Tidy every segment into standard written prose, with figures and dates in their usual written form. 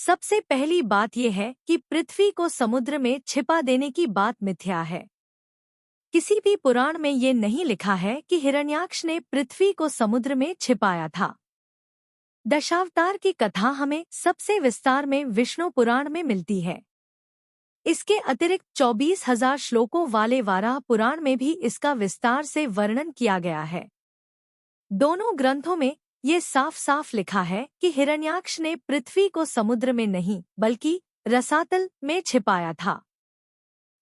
सबसे पहली बात यह है कि पृथ्वी को समुद्र में छिपा देने की बात मिथ्या है। किसी भी पुराण में ये नहीं लिखा है कि हिरण्याक्ष ने पृथ्वी को समुद्र में छिपाया था। दशावतार की कथा हमें सबसे विस्तार में विष्णु पुराण में मिलती है। इसके अतिरिक्त 24,000 श्लोकों वाले वाराह पुराण में भी इसका विस्तार से वर्णन किया गया है। दोनों ग्रंथों में ये साफ साफ लिखा है कि हिरण्याक्ष ने पृथ्वी को समुद्र में नहीं बल्कि रसातल में छिपाया था।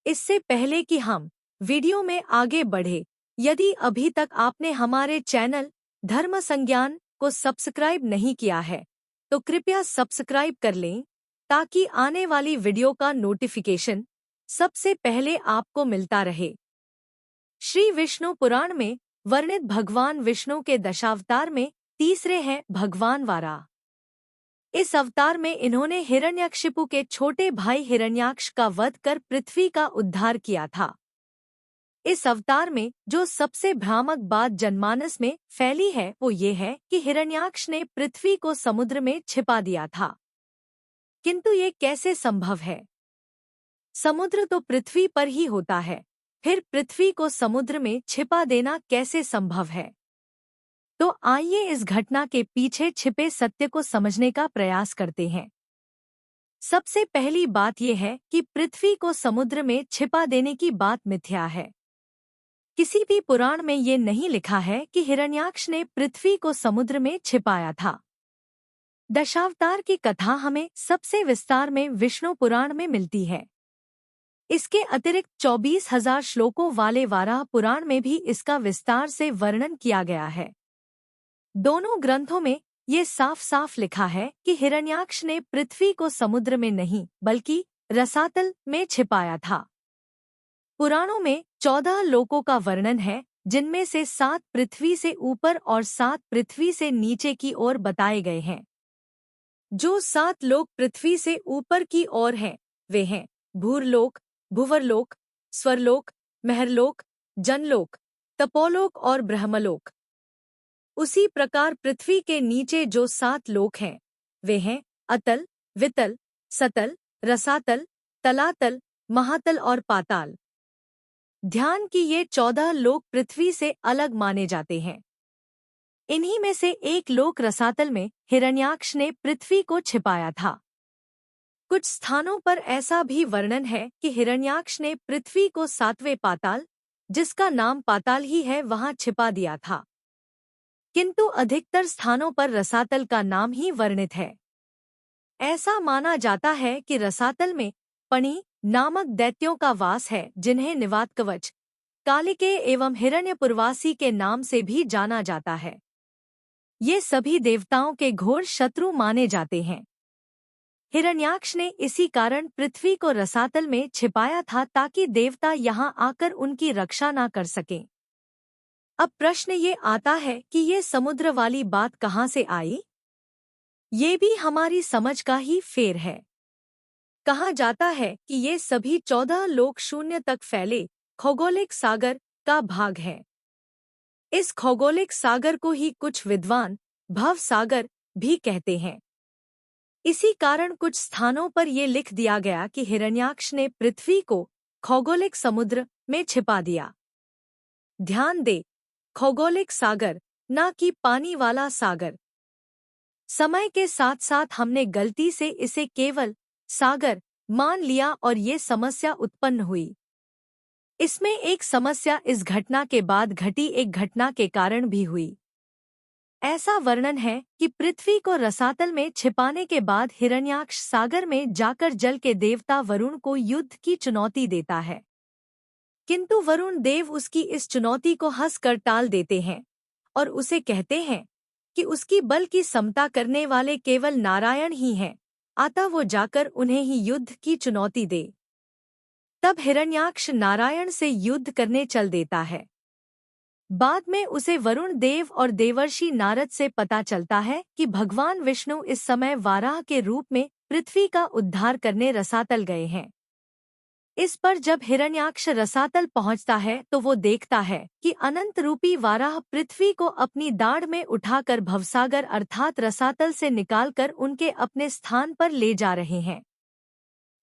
इससे पहले कि हम वीडियो में आगे बढ़े, यदि अभी तक आपने हमारे चैनल धर्म संज्ञान को सब्सक्राइब नहीं किया है तो कृपया सब्सक्राइब कर लें ताकि आने वाली वीडियो का नोटिफिकेशन सबसे पहले आपको मिलता रहे। श्री विष्णु पुराण में वर्णित भगवान विष्णु के दशावतार में तीसरे हैं भगवान वाराह। इस अवतार में इन्होंने हिरण्यकशिपु के छोटे भाई हिरण्याक्ष का वध कर पृथ्वी का उद्धार किया था। इस अवतार में जो सबसे भ्रामक बात जनमानस में फैली है वो ये है कि हिरण्याक्ष ने पृथ्वी को समुद्र में छिपा दिया था। किंतु ये कैसे संभव है? समुद्र तो पृथ्वी पर ही होता है, फिर पृथ्वी को समुद्र में छिपा देना कैसे संभव है? तो आइए इस घटना के पीछे छिपे सत्य को समझने का प्रयास करते हैं। सबसे पहली बात यह है कि पृथ्वी को समुद्र में छिपा देने की बात मिथ्या है। किसी भी पुराण में ये नहीं लिखा है कि हिरण्याक्ष ने पृथ्वी को समुद्र में छिपाया था। दशावतार की कथा हमें सबसे विस्तार में विष्णु पुराण में मिलती है। इसके अतिरिक्त 24,000 श्लोकों वाले वाराह पुराण में भी इसका विस्तार से वर्णन किया गया है। दोनों ग्रंथों में ये साफ साफ लिखा है कि हिरण्याक्ष ने पृथ्वी को समुद्र में नहीं बल्कि रसातल में छिपाया था। पुराणों में 14 लोकों का वर्णन है, जिनमें से 7 पृथ्वी से ऊपर और 7 पृथ्वी से नीचे की ओर बताए गए हैं। जो 7 लोक पृथ्वी से ऊपर की ओर हैं, वे हैं भूरलोक, भुवरलोक, स्वरलोक, महरलोक, जनलोक, तपोलोक और ब्रह्मलोक। उसी प्रकार पृथ्वी के नीचे जो 7 लोक हैं, वे हैं अतल, वितल, सतल, रसातल, तलातल, महातल और पाताल। ध्यान की ये 14 लोक पृथ्वी से अलग माने जाते हैं। इन्हीं में से एक लोक रसातल में हिरण्याक्ष ने पृथ्वी को छिपाया था। कुछ स्थानों पर ऐसा भी वर्णन है कि हिरण्याक्ष ने पृथ्वी को 7वें पाताल, जिसका नाम पाताल ही है, वहां छिपा दिया था। किंतु अधिकतर स्थानों पर रसातल का नाम ही वर्णित है। ऐसा माना जाता है कि रसातल में पणि नामक दैत्यों का वास है, जिन्हें निवातकवच, कालिके एवं हिरण्यपुरवासी के नाम से भी जाना जाता है। ये सभी देवताओं के घोर शत्रु माने जाते हैं। हिरण्याक्ष ने इसी कारण पृथ्वी को रसातल में छिपाया था ताकि देवता यहाँ आकर उनकी रक्षा न कर सकें। अब प्रश्न ये आता है कि ये समुद्र वाली बात कहाँ से आई? ये भी हमारी समझ का ही फेर है। कहा जाता है कि ये सभी 14 लोक शून्य तक फैले खगोलिक सागर का भाग है। इस खगोलिक सागर को ही कुछ विद्वान भव सागर भी कहते हैं। इसी कारण कुछ स्थानों पर ये लिख दिया गया कि हिरण्याक्ष ने पृथ्वी को खगोलिक समुद्र में छिपा दिया। ध्यान दे, खगोलिक सागर, ना कि पानी वाला सागर। समय के साथ साथ हमने गलती से इसे केवल सागर मान लिया और ये समस्या उत्पन्न हुई। इसमें एक समस्या इस घटना के बाद घटी एक घटना के कारण भी हुई। ऐसा वर्णन है कि पृथ्वी को रसातल में छिपाने के बाद हिरण्याक्ष सागर में जाकर जल के देवता वरुण को युद्ध की चुनौती देता है। किंतु वरुण देव उसकी इस चुनौती को हंसकर टाल देते हैं और उसे कहते हैं कि उसकी बल की समता करने वाले केवल नारायण ही हैं, अतः वो जाकर उन्हें ही युद्ध की चुनौती दे। तब हिरण्याक्ष नारायण से युद्ध करने चल देता है। बाद में उसे वरुण देव और देवर्षि नारद से पता चलता है कि भगवान विष्णु इस समय वाराह के रूप में पृथ्वी का उद्धार करने रसातल गए हैं। इस पर जब हिरण्याक्ष रसातल पहुंचता है तो वो देखता है कि अनंत रूपी वाराह पृथ्वी को अपनी दाढ़ में उठाकर भवसागर अर्थात रसातल से निकालकर उनके अपने स्थान पर ले जा रहे हैं।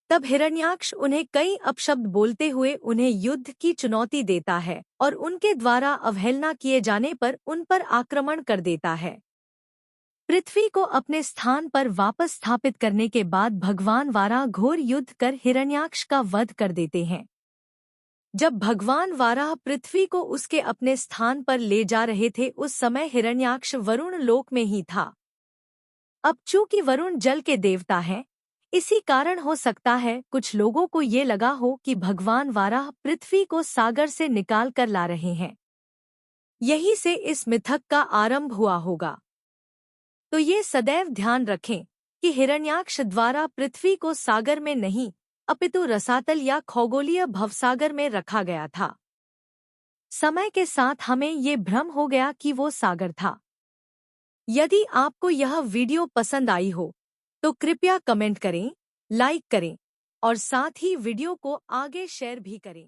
तब हिरण्याक्ष उन्हें कई अपशब्द बोलते हुए उन्हें युद्ध की चुनौती देता है और उनके द्वारा अवहेलना किए जाने पर उन पर आक्रमण कर देता है। पृथ्वी को अपने स्थान पर वापस स्थापित करने के बाद भगवान वाराह घोर युद्ध कर हिरण्याक्ष का वध कर देते हैं। जब भगवान वाराह पृथ्वी को उसके अपने स्थान पर ले जा रहे थे उस समय हिरण्याक्ष वरुण लोक में ही था। अब चूंकि वरुण जल के देवता हैं, इसी कारण हो सकता है कुछ लोगों को ये लगा हो कि भगवान वाराह पृथ्वी को सागर से निकाल कर ला रहे हैं। यही से इस मिथक का आरंभ हुआ होगा। तो ये सदैव ध्यान रखें कि हिरण्याक्ष द्वारा पृथ्वी को सागर में नहीं अपितु रसातल या खगोलीय भवसागर में रखा गया था। समय के साथ हमें ये भ्रम हो गया कि वो सागर था। यदि आपको यह वीडियो पसंद आई हो तो कृपया कमेंट करें, लाइक करें और साथ ही वीडियो को आगे शेयर भी करें।